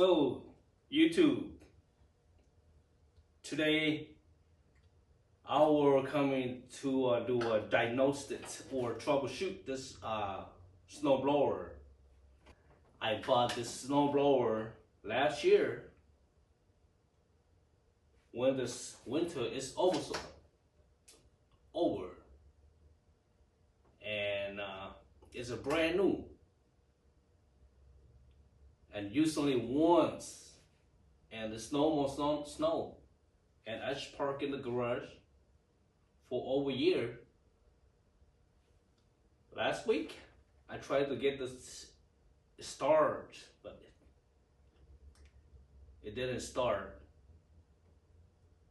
So, YouTube, today I will coming to do a diagnostic or troubleshoot this snowblower. I bought this snowblower last year when this winter is almost over, and it's a brand new. And usually once, and there's no more snow, and I just park in the garage for over a year. Last week, I tried to get this start, but it didn't start.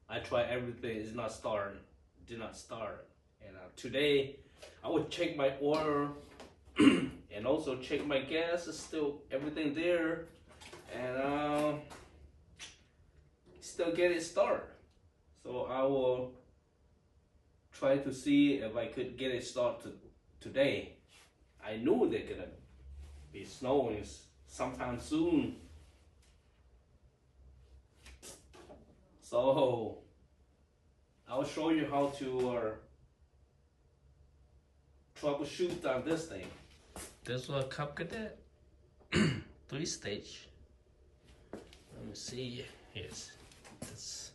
I tried everything, it's not starting, did not start. And today, I would check my oil and also check my gas. It's still everything there, and still get it started. So I will try to see if I could get it started today. I knew they're gonna be snowing sometime soon. So I'll show you how to troubleshoot on this thing. This was a Cadet 3-stage. Let me see. Here's this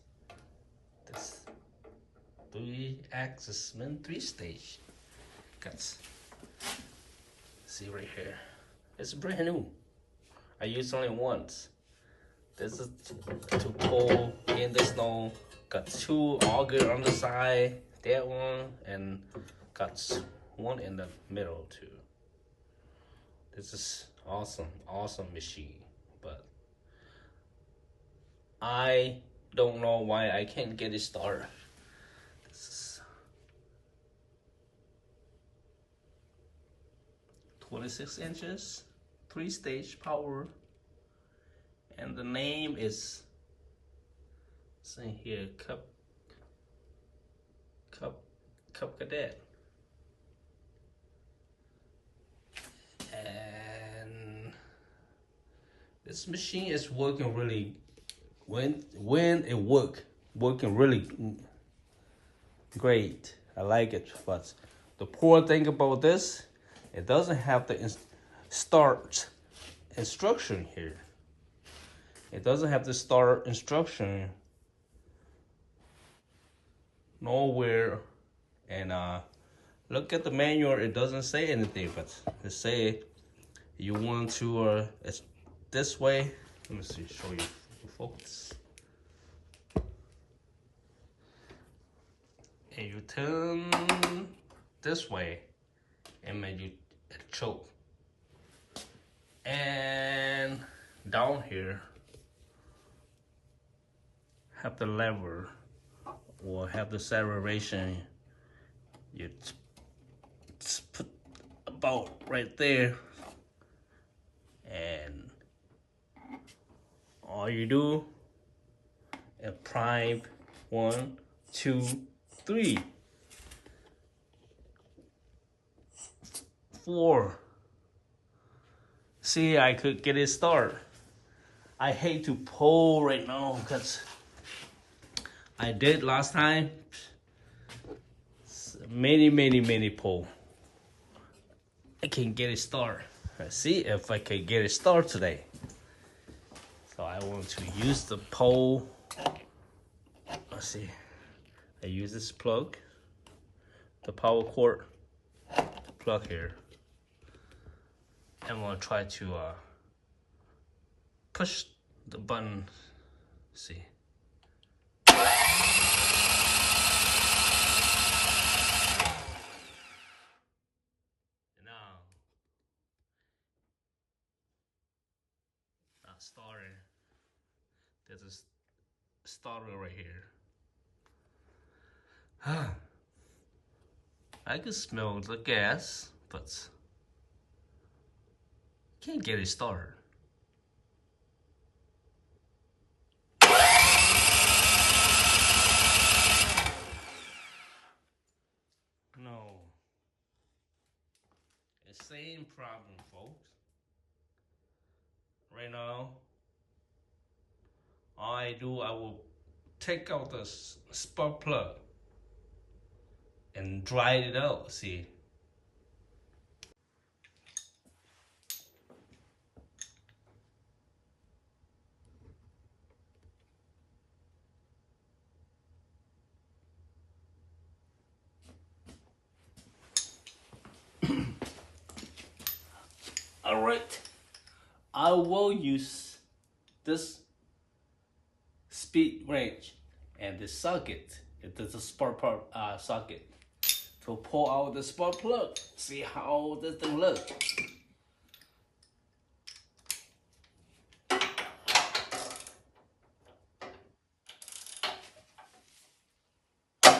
3-axis 3-stage. See right here. It's brand new. I used only once. This is to pull in the snow. Got 2 auger on the side, that one, and got one in the middle too. This is awesome machine, but I don't know why I can't get it started. This is 26 inches, 3-stage power, and the name is saying here Cadet. And this machine is working really when it working really great. I like it, but the poor thing about this, it doesn't have the start instruction here. It doesn't have the start instruction nowhere, and look at the manual. It doesn't say anything, but it say you want to it's this way. Let me see, show you focus. And you turn this way, and then you choke. And down here, have the lever or have the acceleration. You just put about right there, and all you do is prime 1, 2, 3, 4. See, I could get it started. I hate to pull right now because I did last time. Many pull. I can get it started. Let's see if I can get it started today. So I want to use the pole. Let's see. I use this plug, the power cord plug here. I'm gonna try to push the button. See. Now starting. There's a starter right here. I can smell the gas, but can't get it started. No. It's same problem, folks. Right now, I will take out the spark plug and dry it out, see. All right, I will use this speed range and the socket. It is a spark plug socket to pull out the spark plug. See how this thing looks.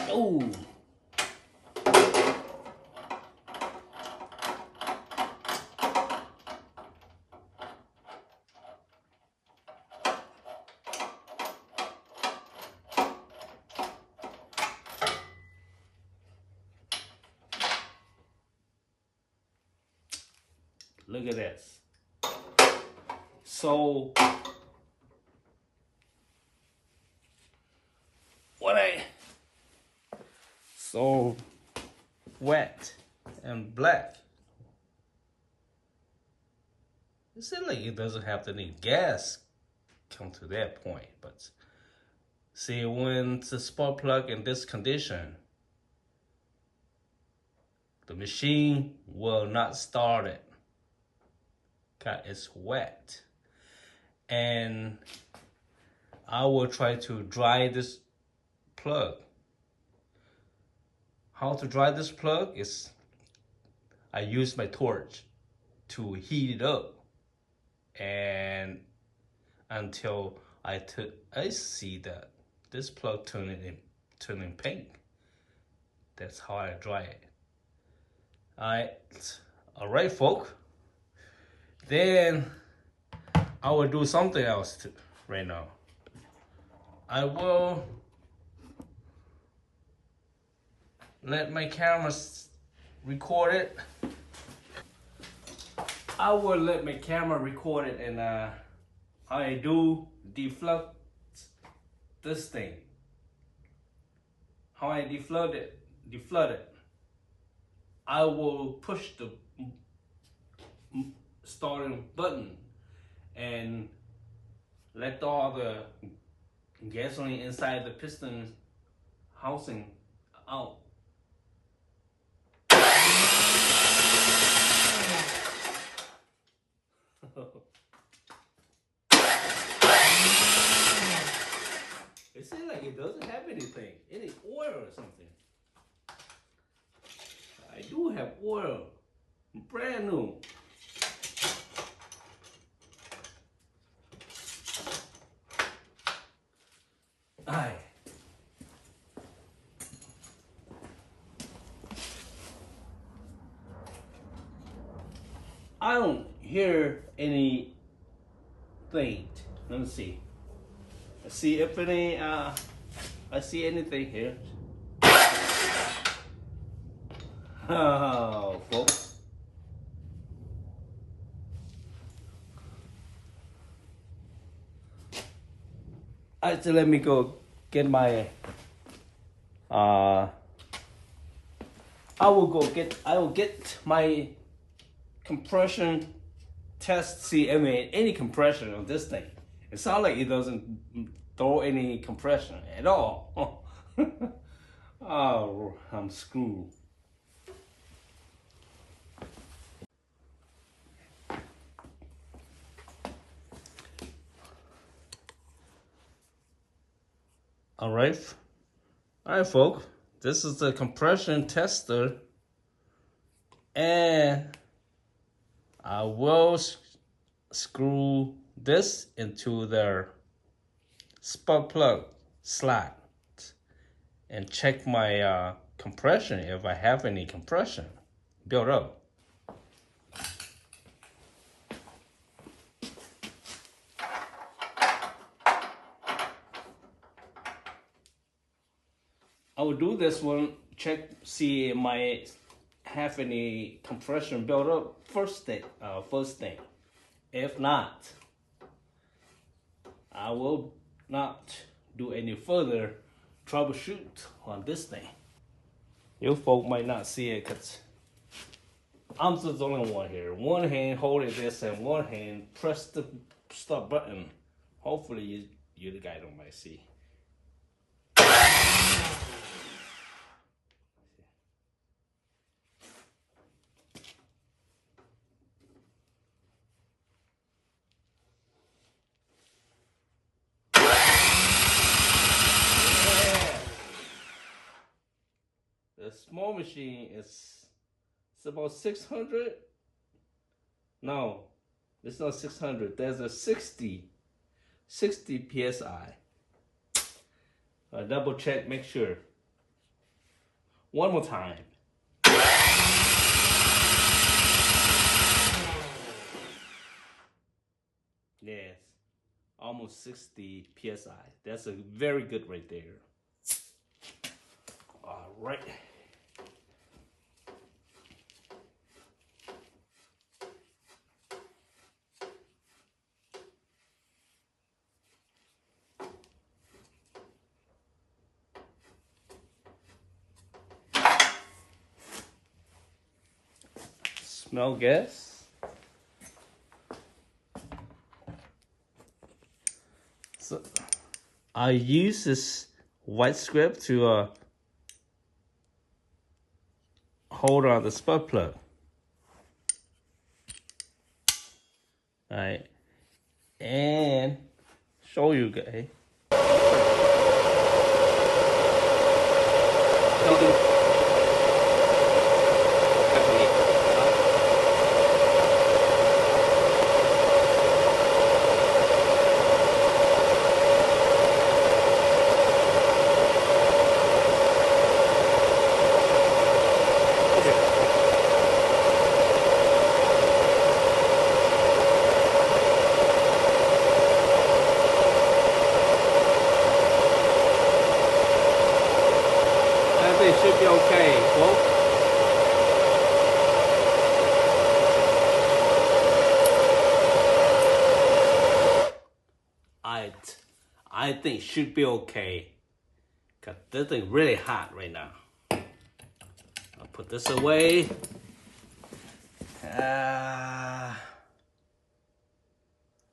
Oh. Look at this. So so wet and black. It seems like it doesn't have any gas come to that point, but see, when the spark plug in this condition, the machine will not start it because it's wet. And I will try to dry this plug. How to dry this plug is I use my torch to heat it up, and until I see that this plug turning pink. That's how I dry it. All right, folks. Then I will do something else too, right now. I will let my camera record it. I will let my camera record it, and I do deflux this thing. How I deflood it. I will push the starting button and let all the gasoline inside the piston housing out. It seems like it doesn't have anything, any oil or something. I do have oil, brand new. I don't hear anything. Let me see. Let's see if any. I see anything here. Oh, folks. Alright, so let me go get my. I will get my compression test. See, I mean, any compression on this thing. It sounds like it doesn't throw any compression at all. Oh, I'm screwed. All right, folks. This is the compression tester, and I will screw this into the spark plug slot and check my compression if I have any compression built up. I will do this one, check, see if I have any compression built up first thing. If not, I will not do any further troubleshoot on this thing. You folk might not see it because I'm the only one here. One hand holding this and one hand press the start button. Hopefully you the guy don't might see. The small machine is about 600. No, it's not 600. There's a 60 psi. Double check, make sure. One more time. Yes, almost 60 psi. That's a very good right there. All right. Smell gas. So I use this white strip to hold on the spark plug. All right, and show you guys. It should be okay, folks. I think should be okay. Cause this thing really hot right now. I'll put this away. I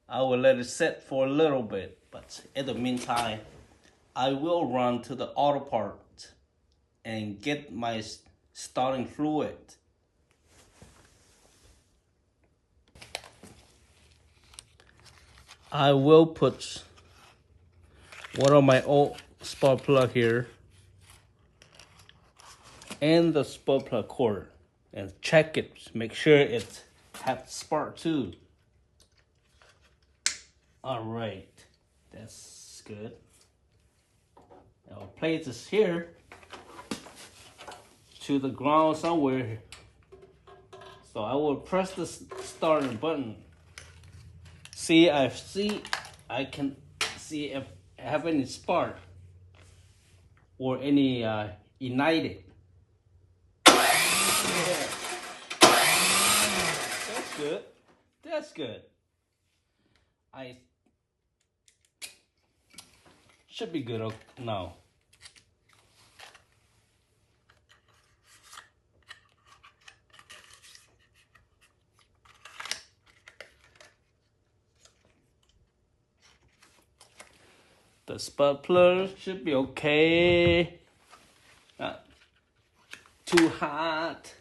will let it set for a little bit, but in the meantime, I will run to the auto part and get my starting fluid. I will put one of my old spark plug here and the spark plug cord and check it, make sure it has spark too. All right, that's good. I'll place this here to the ground somewhere. So I will press the starting button. I can see if I have any spark or any ignited. Yeah. That's good. That's good. I should be good now. The spark plug should be okay. Not too hot.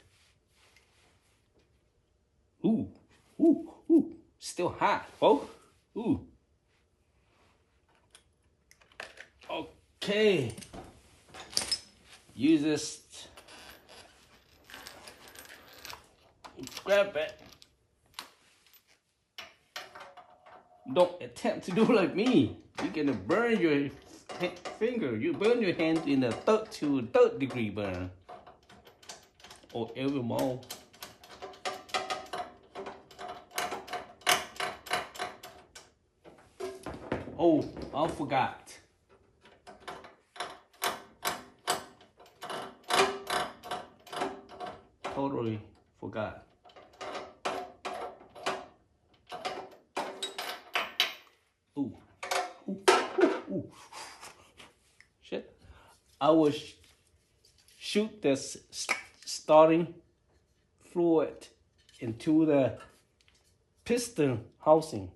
Ooh, ooh, ooh. Still hot, folks. Ooh. Okay. Use this. Grab it. Don't attempt to do like me. You're gonna burn your finger. You burn your hand in a third degree burn. Or even more. Oh, I forgot. Totally forgot. Ooh. Ooh. Ooh. I will shoot this starting fluid into the piston housing.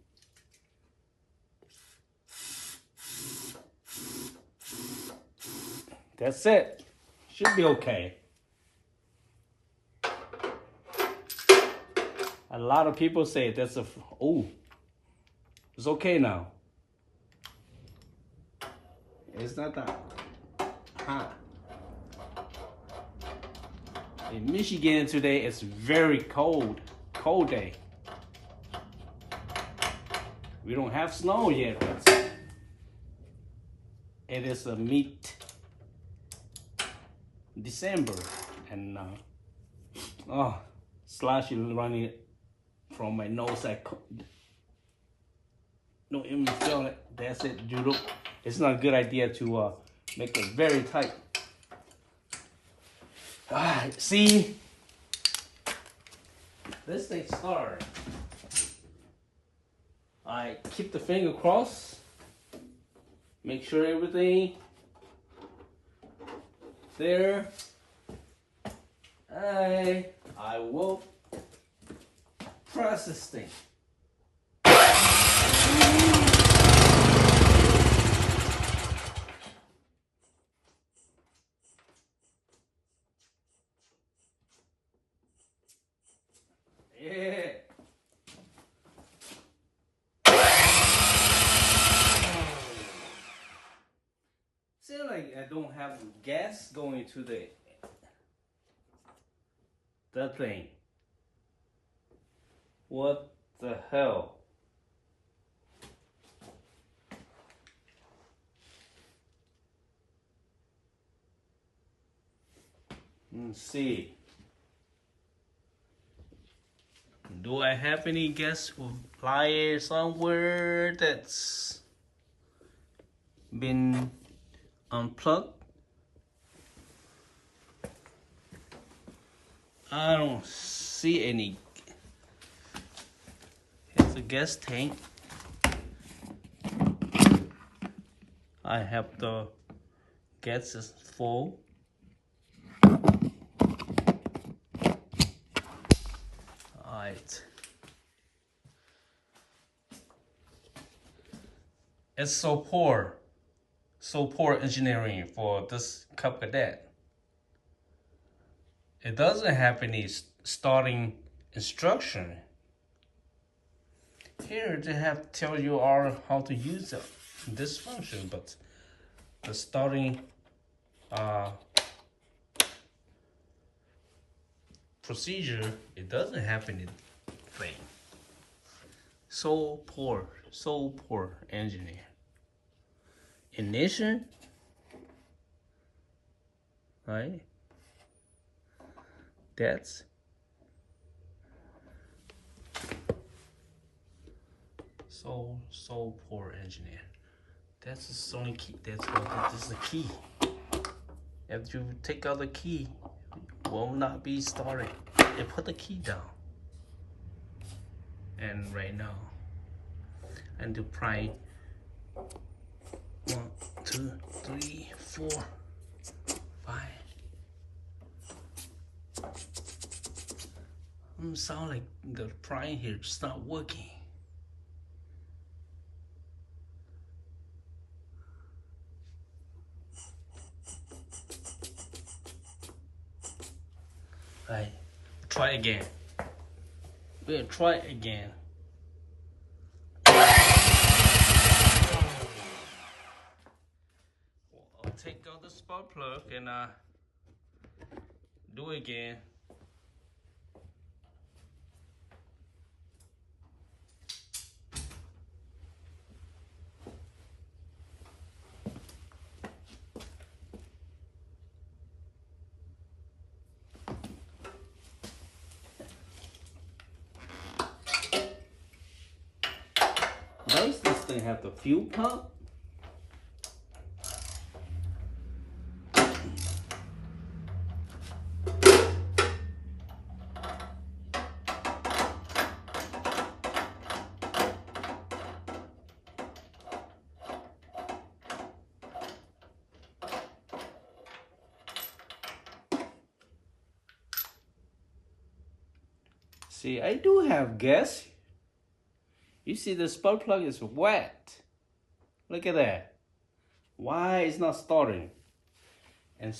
That's it. Should be okay. A lot of people say that's it's okay now. It's not that hot. In Michigan today, it's very cold day. We don't have snow yet, but it is a mid-December, and slush is running from my nose. I don't even feel it. That's it, Judo. It's not a good idea to make it very tight. See, this thing started. I keep the finger crossed. Make sure everything there. I will press this thing. Yeah. Seems like I don't have gas going to that thing. What the hell? Let's see. Do I have any gas supply somewhere that's been unplugged? I don't see any. Here's the gas tank. I have the gas is full. Alright. It's so poor engineering for this Cadet. It doesn't have any starting instruction. Here they have tell you all how to use this function, but the starting procedure, it doesn't have anything. So poor engineer. Ignition, right? That's so poor engineer. That's the only key. That's what this is the key. If you take out the key, it will not be started. And put the key down. And right now, and to pry 1, 2, 3, 4, 5. Sound like the prying here just not working. Right, try again. We'll try again. I'll take out the spark plug and do it again. Does this thing have the fuel pump? See, I do have gas. You see the spark plug is wet. Look at that. Why it's not starting? And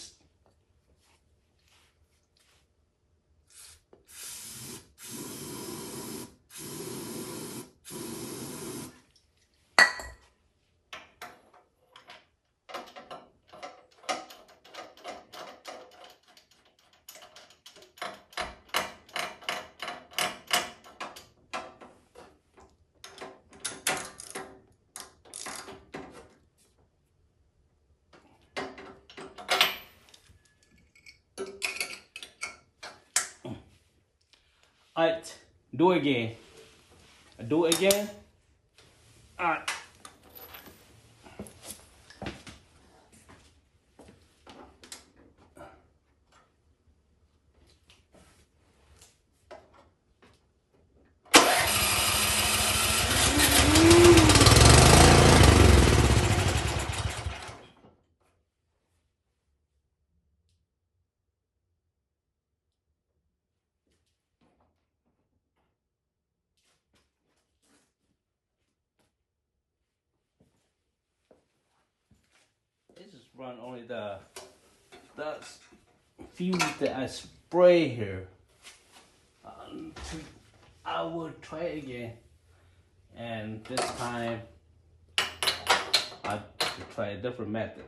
alright, do it again. Do it again. Alright. It just run only the fuse that I spray here. I will try it again, and this time I will try a different method.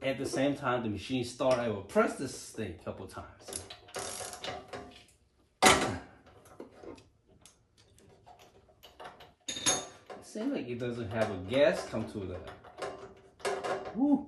At the same time the machine starts, I will press this thing a couple times. It seems like it doesn't have a gas come to the. Woo.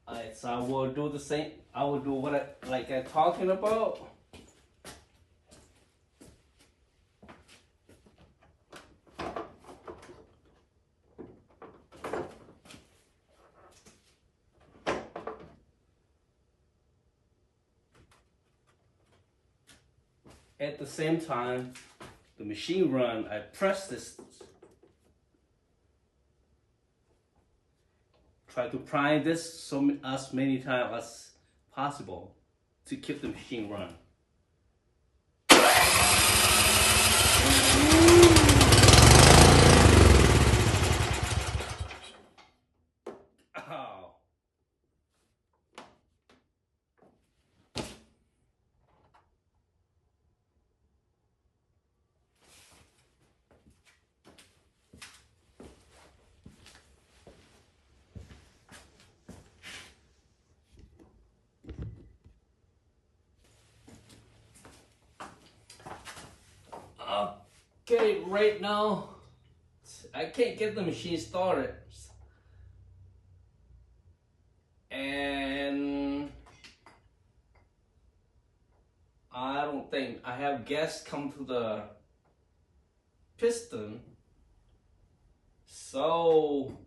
Alright, so I will do the same. I will do what I'm talking about. At the same time, the machine run, I press this. Try to prime this as many times as possible to keep the machine run. Ow. Okay, right now I can't get the machine started, and I don't think I have gas come to the piston, so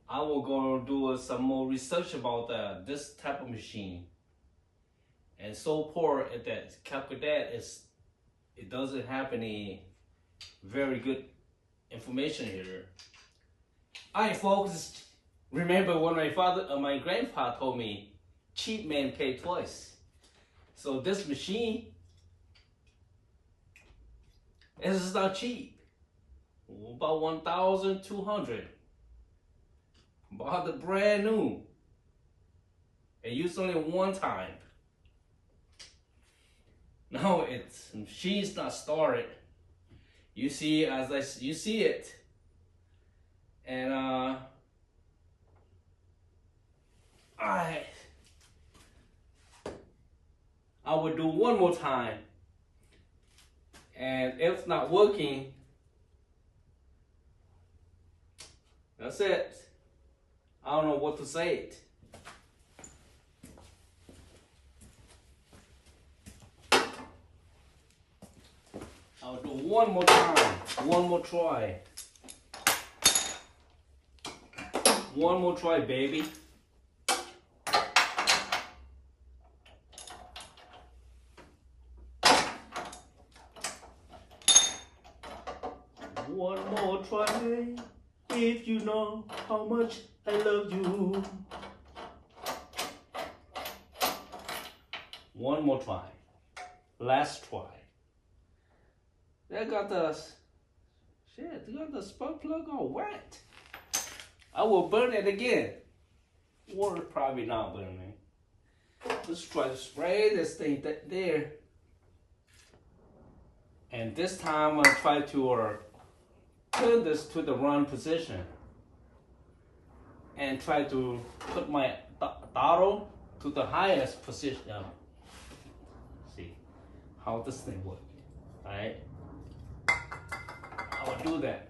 I will go do some more research about this type of machine. And so poor at that Cadet is, it doesn't have any very good information here. Alright folks, remember when my grandpa told me, cheap man pay twice. So this machine It's not cheap. About 1,200. Bought the brand new. And used only one time. Now it's machine's not started. You see you see it. And I will do one more time. And if it's not working, that's it. I don't know what to say it. I'll do one more time, one more try. One more try, baby. One more try, if you know how much I love you. One more try, last try. They got the spark plug all wet. I will burn it again. Water probably not burning. Let's try to spray this thing there. And this time I'll try to turn this to the run position. And try to put my throttle to the highest position. See how this thing works. Alright? I will do that.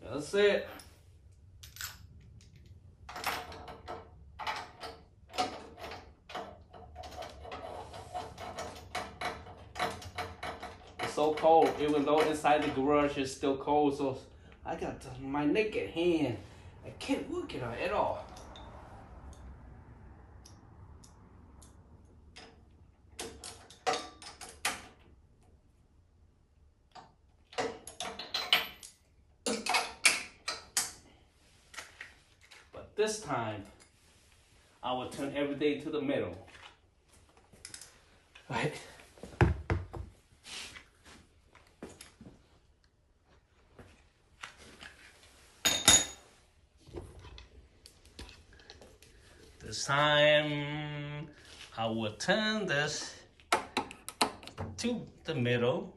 That's it. It's so cold, even though inside the garage is still cold, so I got my naked hand. I can't work it at all. This time, I will turn everything to the middle. Right? This time, I will turn this to the middle.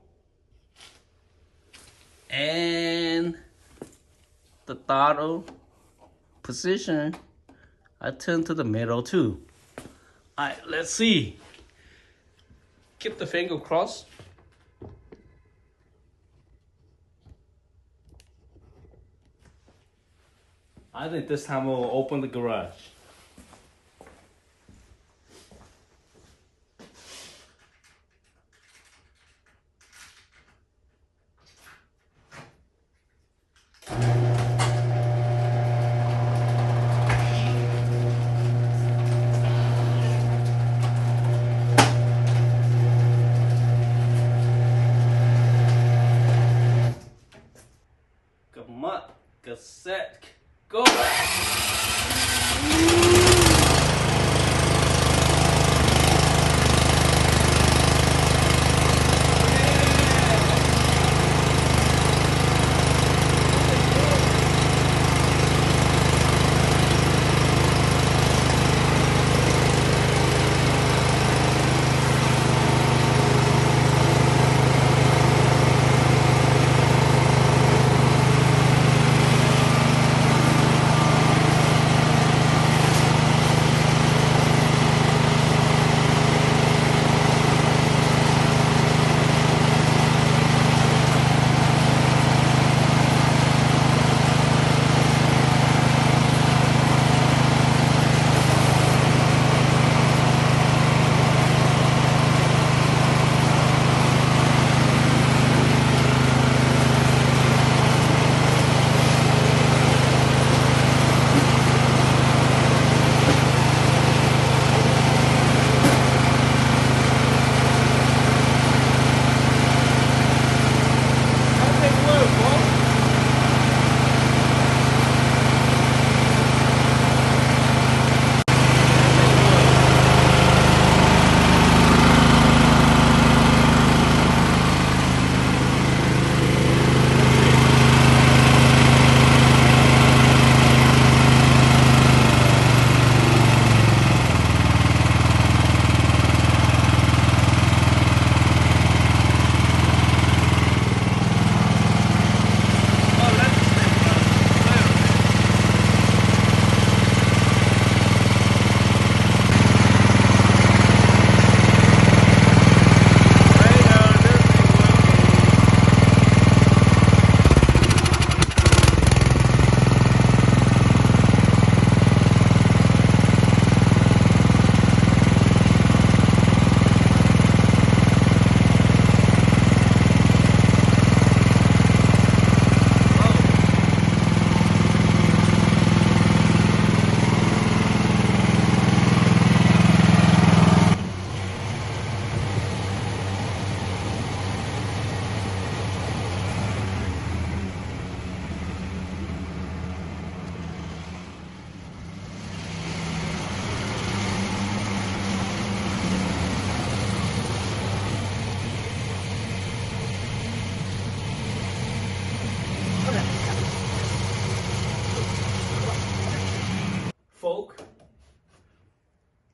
And the throttle position, I turn to the middle too. Alright, let's see. Keep the finger crossed. I think this time we'll open the garage. Set, go!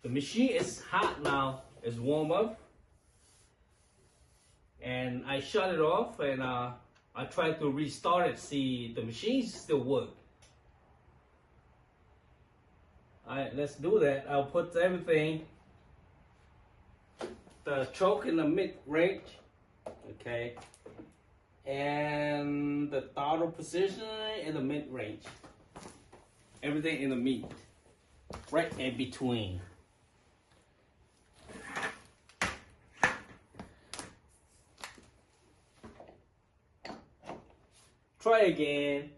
The machine is hot now. It's warm up. And I shut it off and I tried to restart it, see the machine still work. Alright, let's do that. I'll put everything, the choke in the mid-range, okay, and the throttle position in the mid-range. Everything in the mid, right in between. Try again.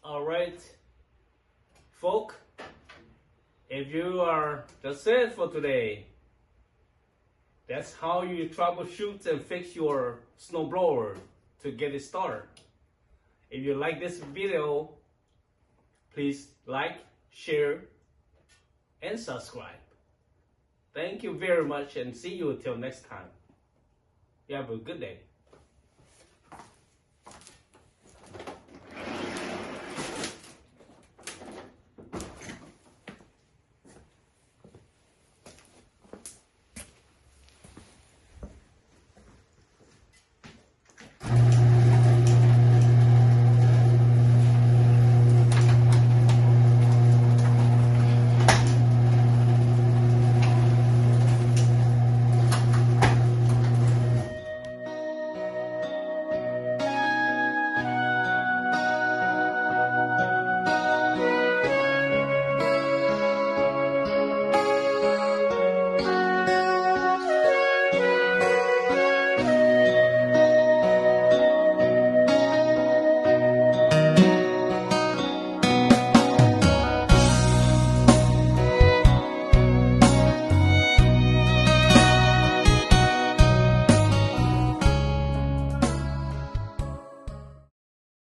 Alright, folk, if you are, that's it for today. That's how you troubleshoot and fix your snowblower to get it started. If you like this video, please like, share, and subscribe. Thank you very much and see you until next time. You have a good day.